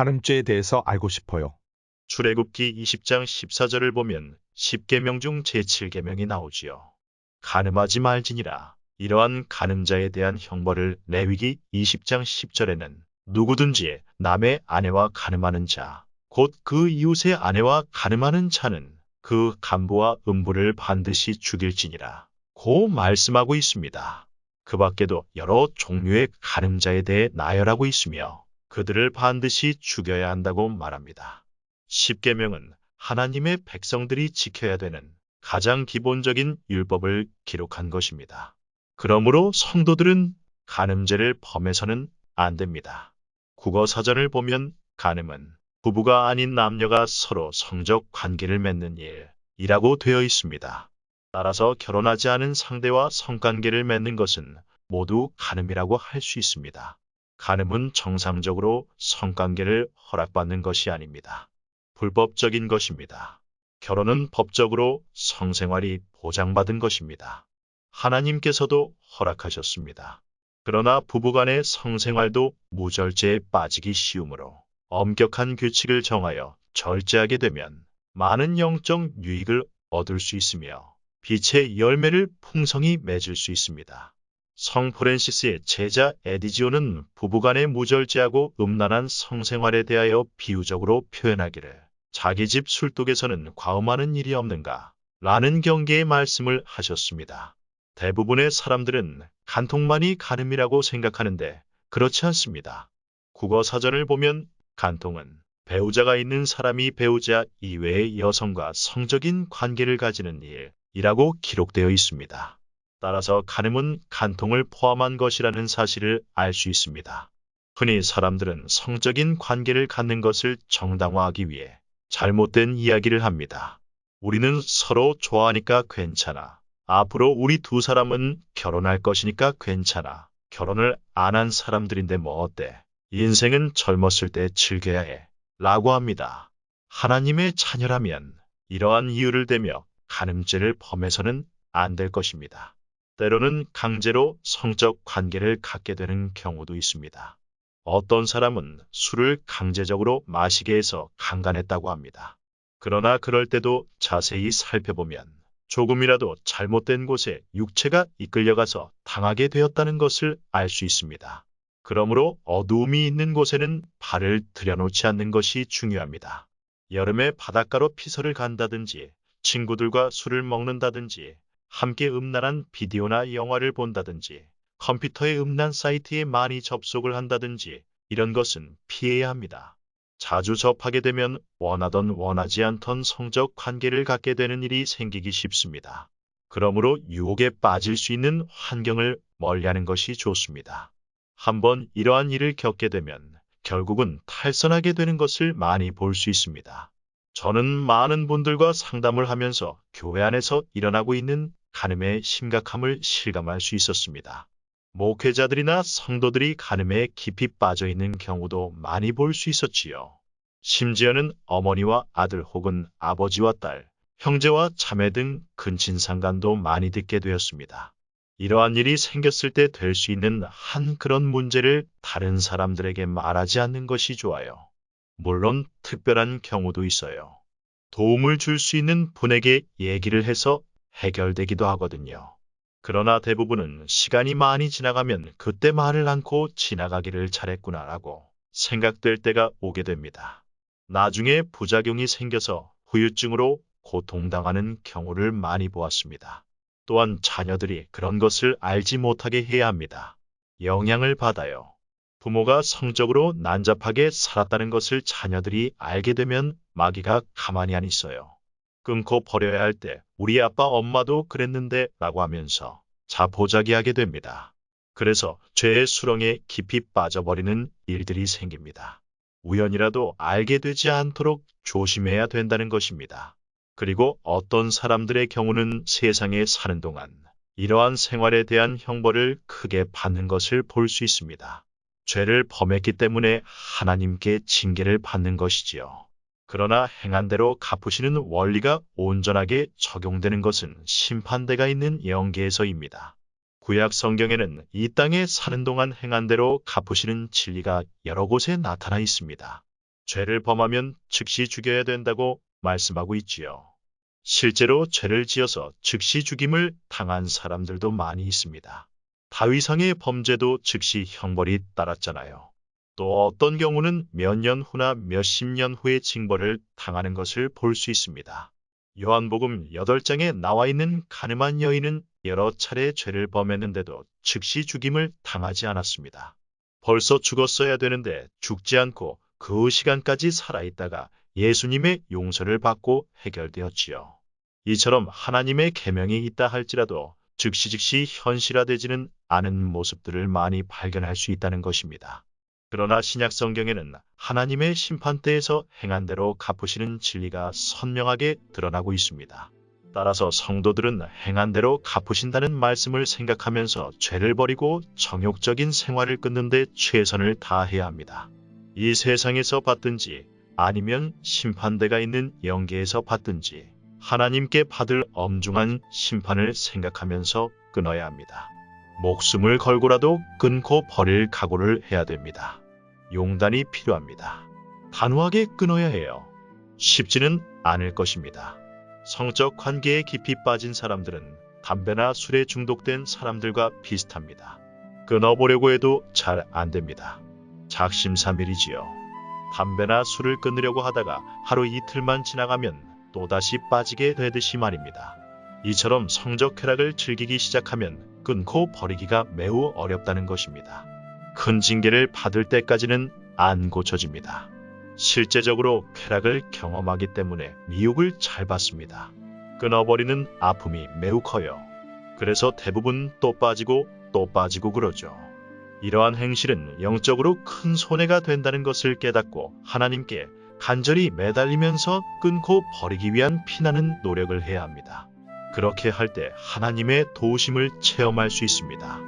간음죄에 대해서 알고 싶어요. 출애굽기 20장 14절을 보면 10계명 중 제7계명이 나오지요. 간음하지 말지니라. 이러한 간음자에 대한 형벌을 레위기 20장 10절에는 누구든지 남의 아내와 간음하는 자, 곧 그 이웃의 아내와 간음하는 자는 그 간부와 음부를 반드시 죽일지니라 고 말씀하고 있습니다. 그 밖에도 여러 종류의 간음자에 대해 나열하고 있으며 그들을 반드시 죽여야 한다고 말합니다. 10계명은 하나님의 백성들이 지켜야 되는 가장 기본적인 율법을 기록한 것입니다. 그러므로 성도들은 간음죄를 범해서는 안 됩니다. 국어사전을 보면 간음은 부부가 아닌 남녀가 서로 성적 관계를 맺는 일이라고 되어 있습니다. 따라서 결혼하지 않은 상대와 성관계를 맺는 것은 모두 간음이라고 할 수 있습니다. 간음은 정상적으로 성관계를 허락받는 것이 아닙니다. 불법적인 것입니다. 결혼은 법적으로 성생활이 보장받은 것입니다. 하나님께서도 허락하셨습니다. 그러나 부부간의 성생활도 무절제에 빠지기 쉬우므로 엄격한 규칙을 정하여 절제하게 되면 많은 영적 유익을 얻을 수 있으며 빛의 열매를 풍성히 맺을 수 있습니다. 성 프랜시스의 제자 에디지오는 부부간의 무절제하고 음란한 성생활에 대하여 비유적으로 표현하기를 자기 집 술독에서는 과음하는 일이 없는가 라는 경계의 말씀을 하셨습니다. 대부분의 사람들은 간통만이 간음이라고 생각하는데 그렇지 않습니다. 국어사전을 보면 간통은 배우자가 있는 사람이 배우자 이외의 여성과 성적인 관계를 가지는 일이라고 기록되어 있습니다. 따라서 간음은 간통을 포함한 것이라는 사실을 알 수 있습니다. 흔히 사람들은 성적인 관계를 갖는 것을 정당화하기 위해 잘못된 이야기를 합니다. 우리는 서로 좋아하니까 괜찮아. 앞으로 우리 두 사람은 결혼할 것이니까 괜찮아. 결혼을 안 한 사람들인데 뭐 어때? 인생은 젊었을 때 즐겨야 해. 라고 합니다. 하나님의 자녀라면 이러한 이유를 대며 간음죄를 범해서는 안 될 것입니다. 때로는 강제로 성적 관계를 갖게 되는 경우도 있습니다. 어떤 사람은 술을 강제적으로 마시게 해서 강간했다고 합니다. 그러나 그럴 때도 자세히 살펴보면 조금이라도 잘못된 곳에 육체가 이끌려가서 당하게 되었다는 것을 알 수 있습니다. 그러므로 어두움이 있는 곳에는 발을 들여놓지 않는 것이 중요합니다. 여름에 바닷가로 피서를 간다든지 친구들과 술을 먹는다든지 함께 음란한 비디오나 영화를 본다든지 컴퓨터의 음란 사이트에 많이 접속을 한다든지 이런 것은 피해야 합니다. 자주 접하게 되면 원하던 원하지 않던 성적 관계를 갖게 되는 일이 생기기 쉽습니다. 그러므로 유혹에 빠질 수 있는 환경을 멀리하는 것이 좋습니다. 한번 이러한 일을 겪게 되면 결국은 탈선하게 되는 것을 많이 볼 수 있습니다. 저는 많은 분들과 상담을 하면서 교회 안에서 일어나고 있는 간음의 심각함을 실감할 수 있었습니다. 목회자들이나 성도들이 간음에 깊이 빠져 있는 경우도 많이 볼 수 있었지요. 심지어는 어머니와 아들 혹은 아버지와 딸, 형제와 자매 등 근친상간도 많이 듣게 되었습니다. 이러한 일이 생겼을 때 될 수 있는 한 그런 문제를 다른 사람들에게 말하지 않는 것이 좋아요. 물론 특별한 경우도 있어요. 도움을 줄 수 있는 분에게 얘기를 해서 해결되기도 하거든요. 그러나 대부분은 시간이 많이 지나가면 그때 말을 않고 지나가기를 잘했구나라고 생각될 때가 오게 됩니다. 나중에 부작용이 생겨서 후유증으로 고통당하는 경우를 많이 보았습니다. 또한 자녀들이 그런 것을 알지 못하게 해야 합니다. 영향을 받아요. 부모가 성적으로 난잡하게 살았다는 것을 자녀들이 알게 되면 마귀가 가만히 안 있어요. 끊고 버려야 할 때 우리 아빠 엄마도 그랬는데 라고 하면서 자포자기하게 됩니다. 그래서 죄의 수렁에 깊이 빠져버리는 일들이 생깁니다. 우연이라도 알게 되지 않도록 조심해야 된다는 것입니다. 그리고 어떤 사람들의 경우는 세상에 사는 동안 이러한 생활에 대한 형벌을 크게 받는 것을 볼 수 있습니다. 죄를 범했기 때문에 하나님께 징계를 받는 것이지요. 그러나 행한 대로 갚으시는 원리가 온전하게 적용되는 것은 심판대가 있는 영계에서입니다. 구약 성경에는 이 땅에 사는 동안 행한 대로 갚으시는 진리가 여러 곳에 나타나 있습니다. 죄를 범하면 즉시 죽여야 된다고 말씀하고 있지요. 실제로 죄를 지어서 즉시 죽임을 당한 사람들도 많이 있습니다. 다윗왕의 범죄도 즉시 형벌이 따랐잖아요. 또 어떤 경우는 몇 년 후나 몇십 년 후에 징벌을 당하는 것을 볼 수 있습니다. 요한복음 8장에 나와 있는 가늠한 여인은 여러 차례 죄를 범했는데도 즉시 죽임을 당하지 않았습니다. 벌써 죽었어야 되는데 죽지 않고 그 시간까지 살아있다가 예수님의 용서를 받고 해결되었지요. 이처럼 하나님의 계명이 있다 할지라도 즉시 현실화되지는 않은 모습들을 많이 발견할 수 있다는 것입니다. 그러나 신약 성경에는 하나님의 심판대에서 행한 대로 갚으시는 진리가 선명하게 드러나고 있습니다. 따라서 성도들은 행한 대로 갚으신다는 말씀을 생각하면서 죄를 버리고 정욕적인 생활을 끊는 데 최선을 다해야 합니다. 이 세상에서 받든지 아니면 심판대가 있는 영계에서 받든지 하나님께 받을 엄중한 심판을 생각하면서 끊어야 합니다. 목숨을 걸고라도 끊고 버릴 각오를 해야 됩니다. 용단이 필요합니다. 단호하게 끊어야 해요. 쉽지는 않을 것입니다. 성적 관계에 깊이 빠진 사람들은 담배나 술에 중독된 사람들과 비슷합니다. 끊어보려고 해도 잘 안 됩니다. 작심삼일이지요. 담배나 술을 끊으려고 하다가 하루 이틀만 지나가면 또다시 빠지게 되듯이 말입니다. 이처럼 성적 쾌락을 즐기기 시작하면 끊고 버리기가 매우 어렵다는 것입니다. 큰 징계를 받을 때까지는 안 고쳐집니다. 실제적으로 쾌락을 경험하기 때문에 미혹을 잘 받습니다. 끊어버리는 아픔이 매우 커요. 그래서 대부분 또 빠지고 또 빠지고 그러죠. 이러한 행실은 영적으로 큰 손해가 된다는 것을 깨닫고 하나님께 간절히 매달리면서 끊고 버리기 위한 피나는 노력을 해야 합니다. 그렇게 할 때 하나님의 도우심을 체험할 수 있습니다.